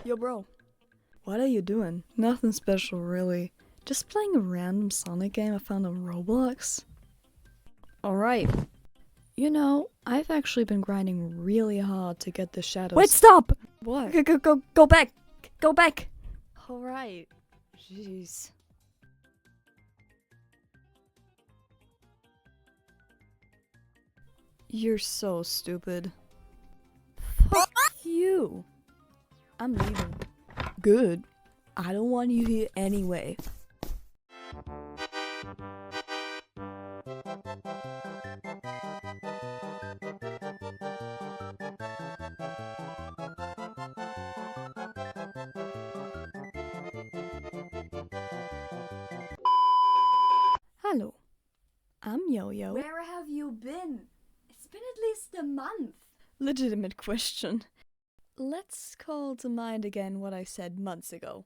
Yo, bro. What are you doing? Nothing special, really. Just playing a random Sonic game I found on Roblox. Alright. You know, I've actually been grinding really hard to get the shadows— Wait, stop! What? Go back! Go back! Alright. Jeez. You're so stupid. Fuck you. I'm leaving. Good. I don't want you here anyway. Hello. I'm Yo-Yo. Where have you been? It's been at least a month. Legitimate question. Let's call to mind again what I said months ago.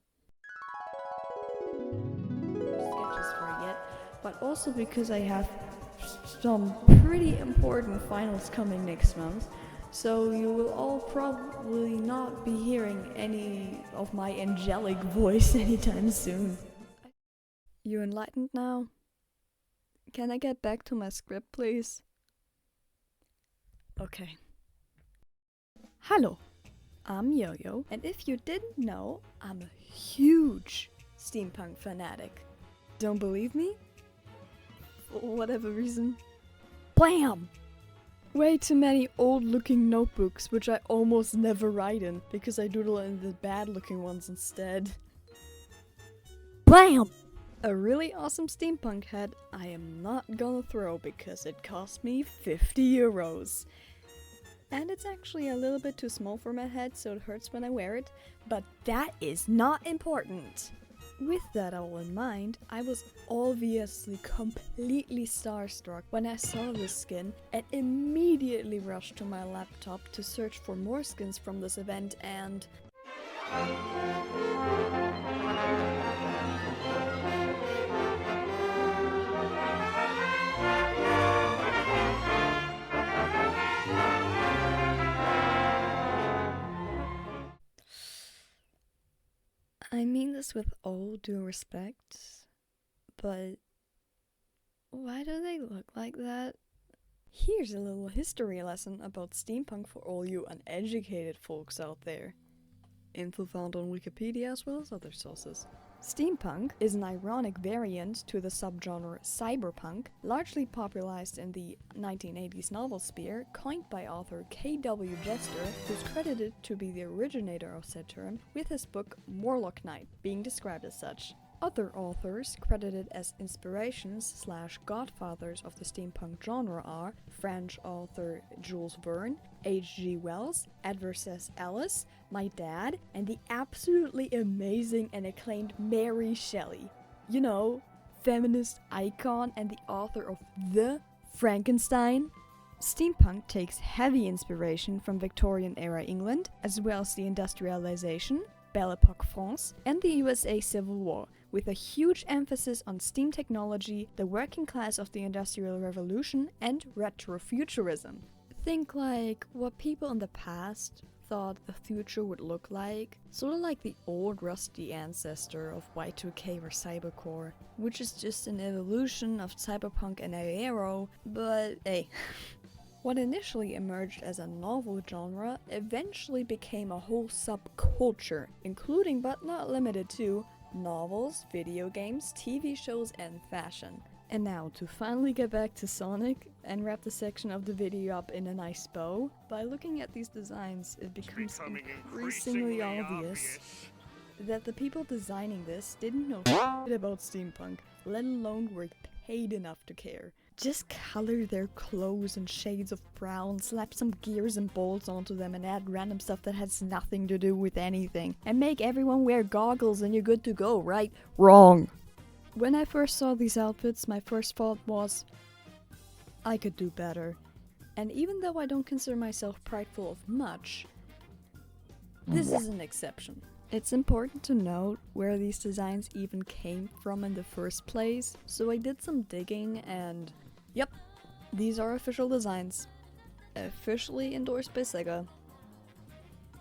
Sketches for yet, but also because I have some pretty important finals coming next month, so you will all probably not be hearing any of my angelic voice anytime soon. You enlightened now? Can I get back to my script, please? Okay. Hello, I'm Yo-Yo, and if you didn't know, I'm a huge steampunk fanatic. Don't believe me? For whatever reason. BLAM! Way too many old-looking notebooks, which I almost never write in, because I doodle in the bad-looking ones instead. BLAM! A really awesome steampunk hat I am not gonna throw because it cost me 50 euros. And it's actually a little bit too small for my head, so it hurts when I wear it, but that is not important. With that all in mind, I was obviously completely starstruck when I saw this skin and immediately rushed to my laptop to search for more skins from this event and... I mean this with all due respect, but why do they look like that? Here's a little history lesson about steampunk for all you uneducated folks out there. Info found on Wikipedia as well as other sources. Steampunk is an ironic variant to the subgenre cyberpunk, largely popularized in the 1980s novel sphere, coined by author K.W. Jester, who's credited to be the originator of said term, with his book Morlock Knight being described as such. Other authors credited as inspirations/godfathers of the steampunk genre are French author Jules Verne, H.G. Wells, Edward S. Ellis, my dad, and the absolutely amazing and acclaimed Mary Shelley. You know, feminist icon and the author of The Frankenstein. Steampunk takes heavy inspiration from Victorian-era England, as well as the industrialization, Belle Epoque France, and the USA Civil War, with a huge emphasis on steam technology, the working class of the Industrial Revolution, and retrofuturism. Think like what people in the past thought the future would look like, sort of like the old rusty ancestor of Y2K or Cybercore, which is just an evolution of cyberpunk and aero, but hey. What initially emerged as a novel genre eventually became a whole subculture, including but not limited to novels, video games, TV shows, and fashion. And now, to finally get back to Sonic and wrap the section of the video up in a nice bow, by looking at these designs, it becomes increasingly obvious that the people designing this didn't know shit about steampunk, let alone were paid enough to care. Just color their clothes in shades of brown, slap some gears and bolts onto them and add random stuff that has nothing to do with anything. And make everyone wear goggles and you're good to go, right? Wrong! When I first saw these outfits, my first thought was, I could do better. And even though I don't consider myself prideful of much, this is an exception. It's important to note where these designs even came from in the first place, so I did some digging and yep, these are official designs. Officially endorsed by Sega.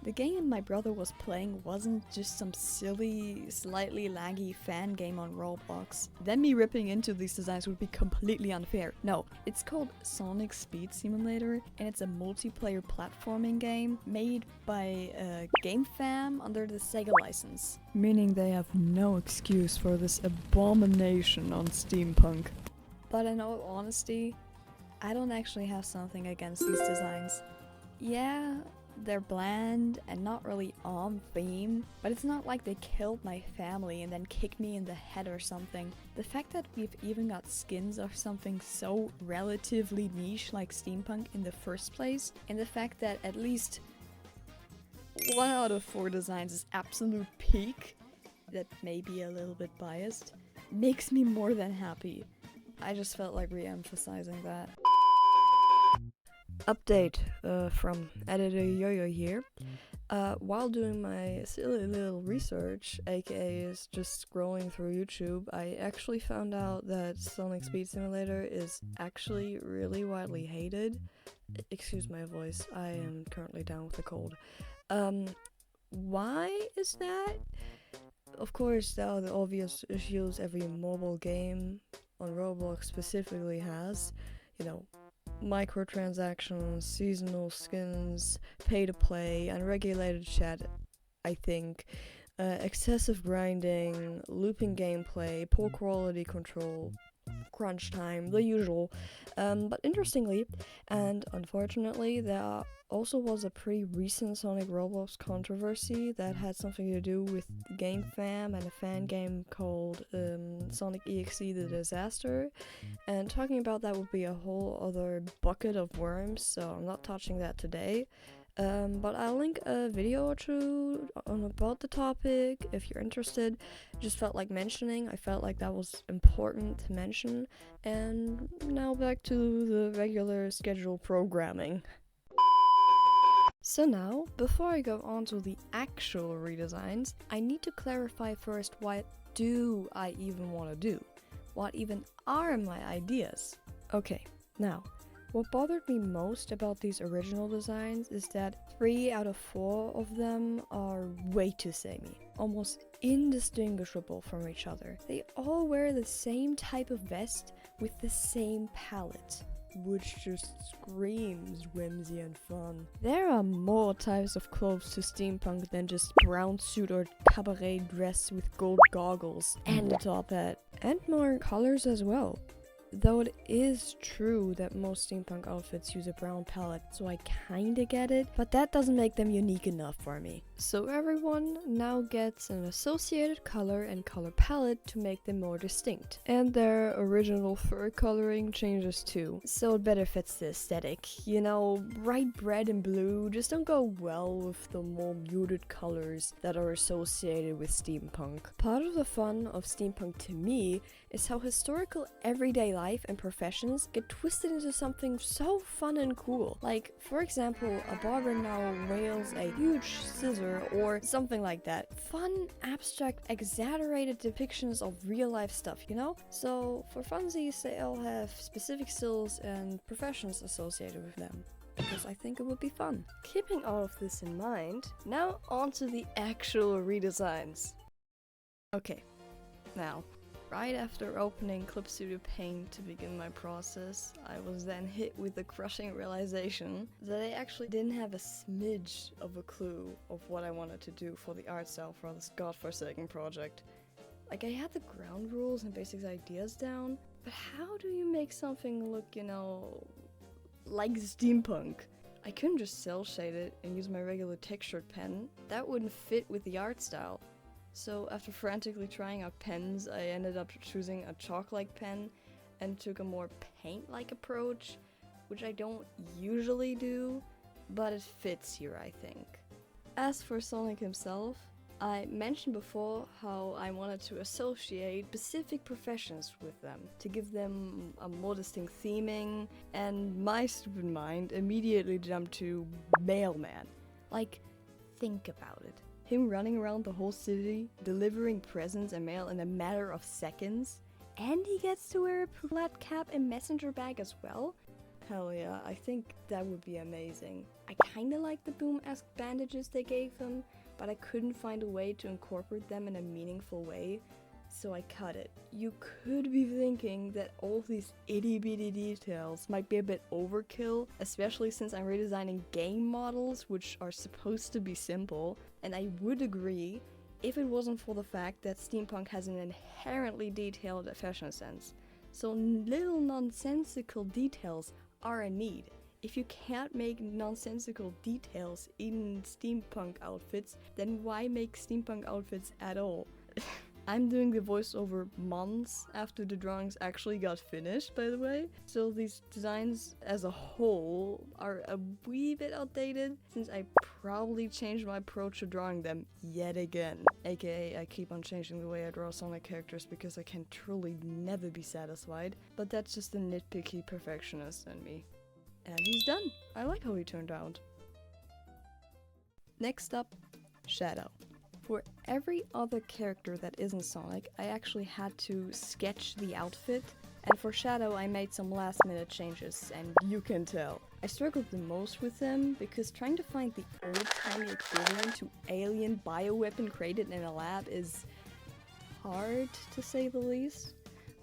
The game my brother was playing wasn't just some silly, slightly laggy fan game on Roblox. Then me ripping into these designs would be completely unfair. No, it's called Sonic Speed Simulator, and it's a multiplayer platforming game made by Game Fam under the Sega license. Meaning they have no excuse for this abomination on Steampunk. But in all honesty, I don't actually have something against these designs. Yeah, they're bland and not really on theme, but it's not like they killed my family and then kicked me in the head or something. The fact that we've even got skins of something so relatively niche like steampunk in the first place, and the fact that at least 1 out of 4 designs is absolute peak, that may be a little bit biased, makes me more than happy. I just felt like re-emphasizing that. Update from editor Yo-Yo here. While doing my silly little research, aka is just scrolling through YouTube, I actually found out that Sonic Speed Simulator is actually really widely hated. Excuse my voice, I am currently down with a cold. Why is that? Of course, there are the obvious issues every mobile game on Roblox specifically has. You know, microtransactions, seasonal skins, pay to play, unregulated chat, I think, excessive grinding, looping gameplay, poor quality control, crunch time, the usual. But interestingly, and unfortunately, there also was a pretty recent Sonic Roblox controversy that had something to do with Game Fam and a fan game called Sonic EXE The Disaster. And talking about that would be a whole other bucket of worms, so I'm not touching that today. But I'll link a video or two about the topic if you're interested. Just felt like mentioning. I felt like that was important to mention. And now back to the regular scheduled programming. So now, before I go on to the actual redesigns, I need to clarify first what do I even want to do? What even are my ideas? Okay, now, what bothered me most about these original designs is that 3 out of 4 of them are way too samey, almost indistinguishable from each other. They all wear the same type of vest with the same palette, which just screams whimsy and fun. There are more types of clothes to steampunk than just brown suit or cabaret dress with gold goggles and a top hat, and more colors as well. Though it is true that most steampunk outfits use a brown palette, so I kinda get it, but that doesn't make them unique enough for me. So everyone now gets an associated color and color palette to make them more distinct. And their original fur coloring changes too, so it better fits the aesthetic. You know, bright red and blue just don't go well with the more muted colors that are associated with steampunk. Part of the fun of steampunk to me is how historical everyday life and professions get twisted into something so fun and cool. Like, for example, a barber now wields a huge scissor or something like that. Fun, abstract, exaggerated depictions of real life stuff, you know? So, for funsies, they all have specific skills and professions associated with them, because I think it would be fun. Keeping all of this in mind, now on to the actual redesigns. Okay, now, right after opening Clip Studio Paint to begin my process, I was then hit with the crushing realization that I actually didn't have a smidge of a clue of what I wanted to do for the art style for this godforsaken project. Like, I had the ground rules and basic ideas down, but how do you make something look, you know, like steampunk? I couldn't just cel shade it and use my regular textured pen. That wouldn't fit with the art style. So after frantically trying out pens, I ended up choosing a chalk-like pen and took a more paint-like approach, which I don't usually do, but it fits here, I think. As for Sonic himself, I mentioned before how I wanted to associate specific professions with them, to give them a more distinct theming, and my stupid mind immediately jumped to mailman. Like, think about it. Him running around the whole city, delivering presents and mail in a matter of seconds, and he gets to wear a flat cap and messenger bag as well? Hell yeah, I think that would be amazing. I kinda like the boom-esque bandages they gave him, but I couldn't find a way to incorporate them in a meaningful way, so I cut it. You could be thinking that all of these itty-bitty details might be a bit overkill, especially since I'm redesigning game models, which are supposed to be simple, and I would agree if it wasn't for the fact that steampunk has an inherently detailed fashion sense. So little nonsensical details are a need. If you can't make nonsensical details in steampunk outfits, then why make steampunk outfits at all? I'm doing the voiceover months after the drawings actually got finished, by the way, so these designs as a whole are a wee bit outdated, since I probably changed my approach to drawing them yet again. AKA, I keep on changing the way I draw Sonic characters because I can truly never be satisfied, but that's just the nitpicky perfectionist in me. And he's done! I like how he turned out. Next up, Shadow. For every other character that isn't Sonic, I actually had to sketch the outfit, and for Shadow I made some last minute changes, and you can tell. I struggled the most with them, because trying to find the old-timey equivalent to alien bioweapon created in a lab is hard, to say the least.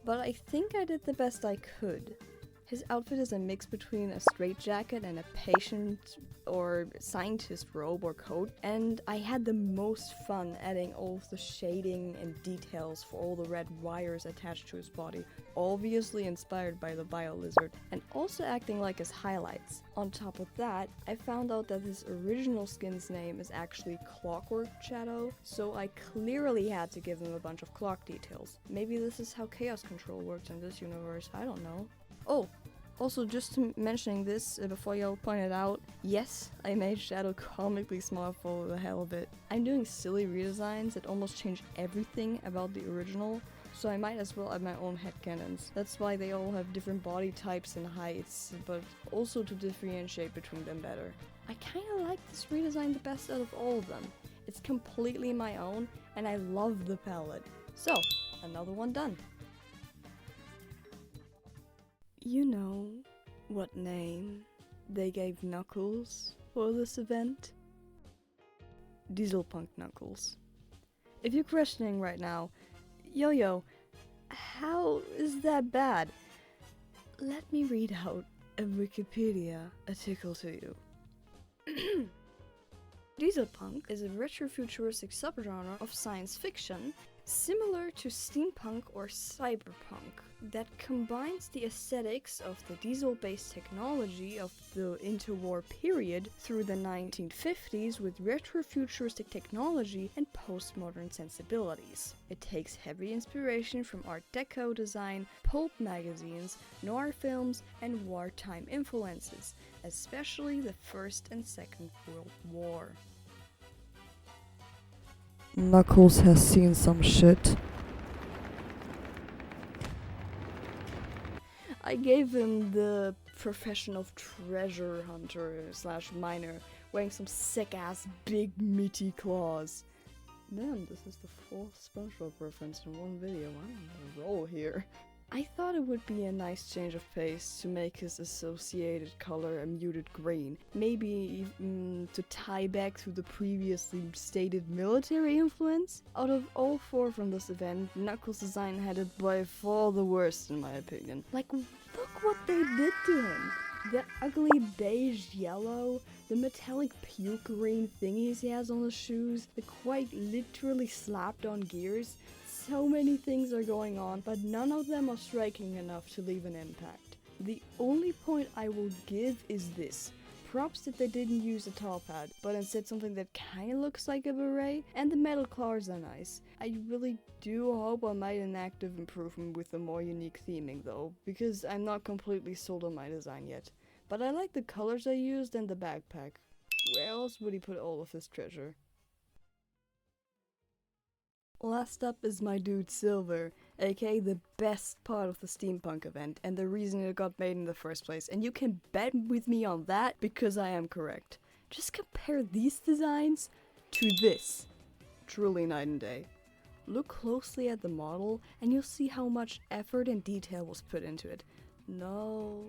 But I think I did the best I could. His outfit is a mix between a straitjacket and a patient or scientist robe or coat, and I had the most fun adding all of the shading and details for all the red wires attached to his body, obviously inspired by the bio lizard, and also acting like his highlights. On top of that, I found out that his original skin's name is actually Clockwork Shadow, so I clearly had to give him a bunch of clock details. Maybe this is how chaos control works in this universe, I don't know. Oh, also just mentioning this before y'all pointed out, yes, I made Shadow comically small for the hell of it. I'm doing silly redesigns that almost change everything about the original, so I might as well add my own headcanons. That's why they all have different body types and heights, but also to differentiate between them better. I kinda like this redesign the best out of all of them. It's completely my own, and I love the palette. So, another one done. You know what name they gave Knuckles for this event? Dieselpunk Knuckles. If you're questioning right now, Yo-Yo, how is that bad? Let me read out a Wikipedia article to you. Dieselpunk is a retrofuturistic subgenre of science fiction similar to steampunk or cyberpunk that combines the aesthetics of the diesel-based technology of the interwar period through the 1950s with retrofuturistic technology and postmodern sensibilities. It takes heavy inspiration from Art Deco design, pulp magazines, noir films, and wartime influences, especially the First and Second World War. Knuckles has seen some shit. I gave him the profession of treasure hunter slash miner, wearing some sick-ass big meaty claws. Damn, this is the fourth SpongeBob reference in one video. I'm on a roll here. I thought it would be a nice change of pace to make his associated color a muted green. Maybe even to tie back to the previously stated military influence. Out of all four from this event, Knuckles' design had it by far the worst in my opinion. Like, look what they did to him! The ugly beige yellow, the metallic puke green thingies he has on his shoes, the quite literally slapped on gears. So many things are going on, but none of them are striking enough to leave an impact. The only point I will give is this. Props that they didn't use a top hat, but instead something that kinda looks like a beret, and the metal claws are nice. I really do hope I made an active improvement with a more unique theming though, because I'm not completely sold on my design yet. But I like the colors I used and the backpack. Where else would he put all of his treasure? Last up is my dude Silver, aka the best part of the steampunk event and the reason it got made in the first place, and you can bet with me on that because I am correct. Just compare these designs to this. Truly night and day. Look closely at the model and you'll see how much effort and detail was put into it. No,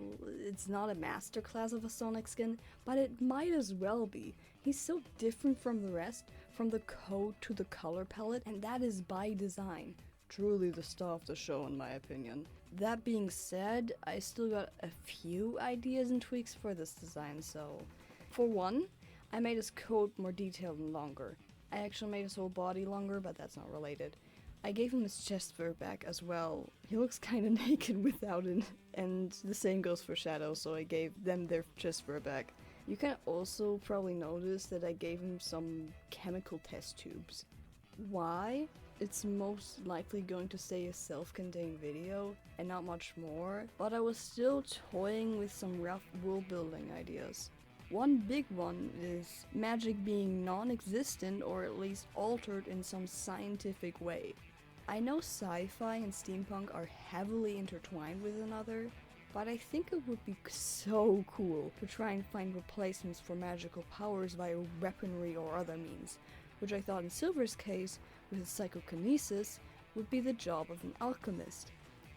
it's not a masterclass of a Sonic skin, but it might as well be. He's so different from the rest, from the coat to the color palette, and that is by design. Truly the star of the show in my opinion. That being said, I still got a few ideas and tweaks for this design, so... For one, I made his coat more detailed and longer. I actually made his whole body longer, but that's not related. I gave him his chest fur back as well. He looks kinda naked without it, and the same goes for Shadow, so I gave them their chest fur back. You can also probably notice that I gave him some chemical test tubes. Why? It's most likely going to stay a self-contained video and not much more, but I was still toying with some rough world building ideas. One big one is magic being non-existent or at least altered in some scientific way. I know sci-fi and steampunk are heavily intertwined with another, but I think it would be so cool to try and find replacements for magical powers via weaponry or other means, which I thought in Silver's case, with his psychokinesis, would be the job of an alchemist.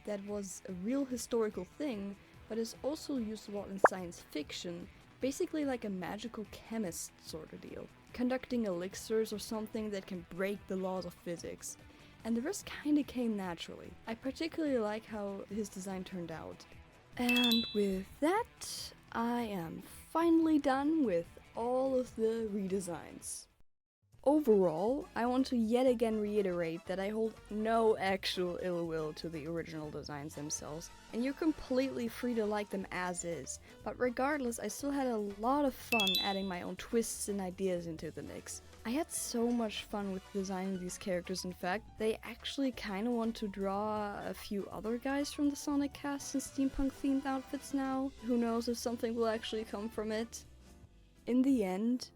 That was a real historical thing, but is also used a lot in science fiction, basically like a magical chemist sort of deal, conducting elixirs or something that can break the laws of physics. And the rest kinda came naturally. I particularly like how his design turned out. And with that, I am finally done with all of the redesigns. Overall, I want to yet again reiterate that I hold no actual ill will to the original designs themselves, and you're completely free to like them as is, but regardless, I still had a lot of fun adding my own twists and ideas into the mix. I had so much fun with designing these characters. In fact, they actually kinda want to draw a few other guys from the Sonic cast in steampunk themed outfits now. Who knows if something will actually come from it. In the end,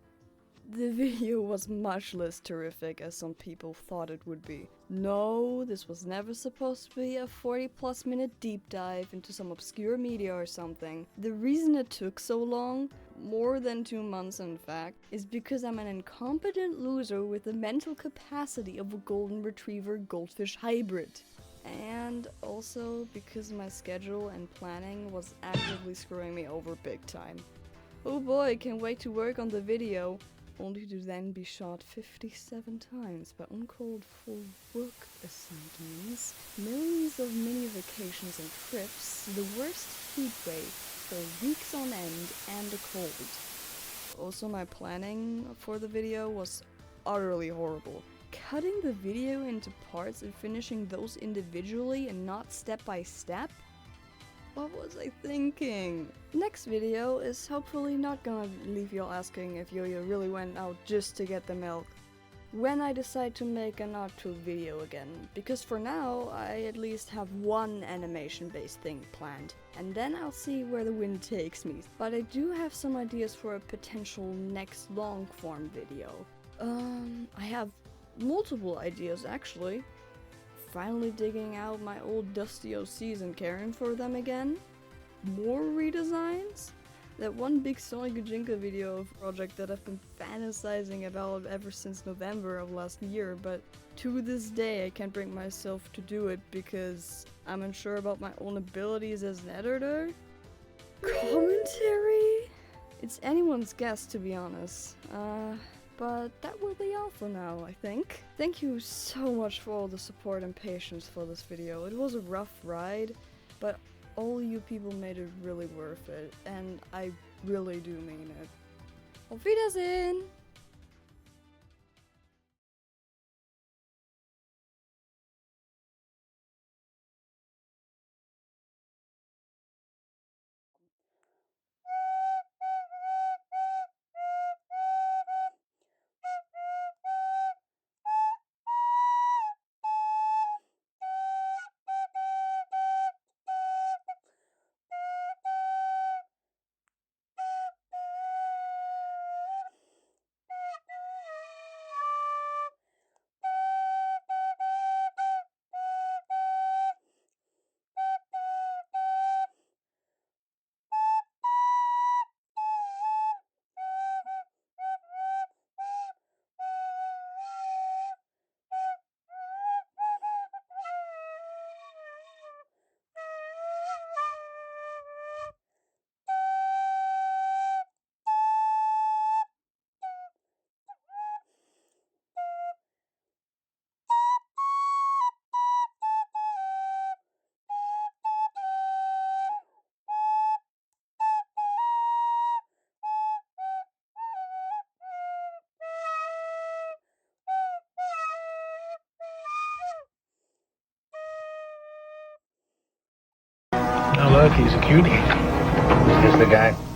the video was much less terrific as some people thought it would be. No, this was never supposed to be a 40+ minute deep dive into some obscure media or something. The reason it took so long, more than 2 months in fact, is because I'm an incompetent loser with the mental capacity of a golden retriever goldfish hybrid. And also because my schedule and planning was actively screwing me over big time. Oh boy, can't wait to work on the video. Only to then be shot 57 times by uncalled for work assignments, millions of mini vacations and trips, the worst heat wave for weeks on end, and a cold. Also, my planning for the video was utterly horrible. Cutting the video into parts and finishing those individually and not step by step? What was I thinking? Next video is hopefully not gonna leave y'all asking if Yo-Yo really went out just to get the milk. When I decide to make an outro video again, because for now I at least have one animation based thing planned, and then I'll see where the wind takes me. But I do have some ideas for a potential next long form video. I have multiple ideas actually. Finally digging out my old dusty OCs and caring for them again. More redesigns? That one big Sonic Gajinka video of a project that I've been fantasizing about ever since November of last year, but to this day I can't bring myself to do it because I'm unsure about my own abilities as an editor. Commentary? It's anyone's guess, to be honest. But that will be all for now, I think. Thank you so much for all the support and patience for this video. It was a rough ride, but all you people made it really worth it, and I really do mean it. Auf Wiedersehen! look, he's a cutie. He's the guy.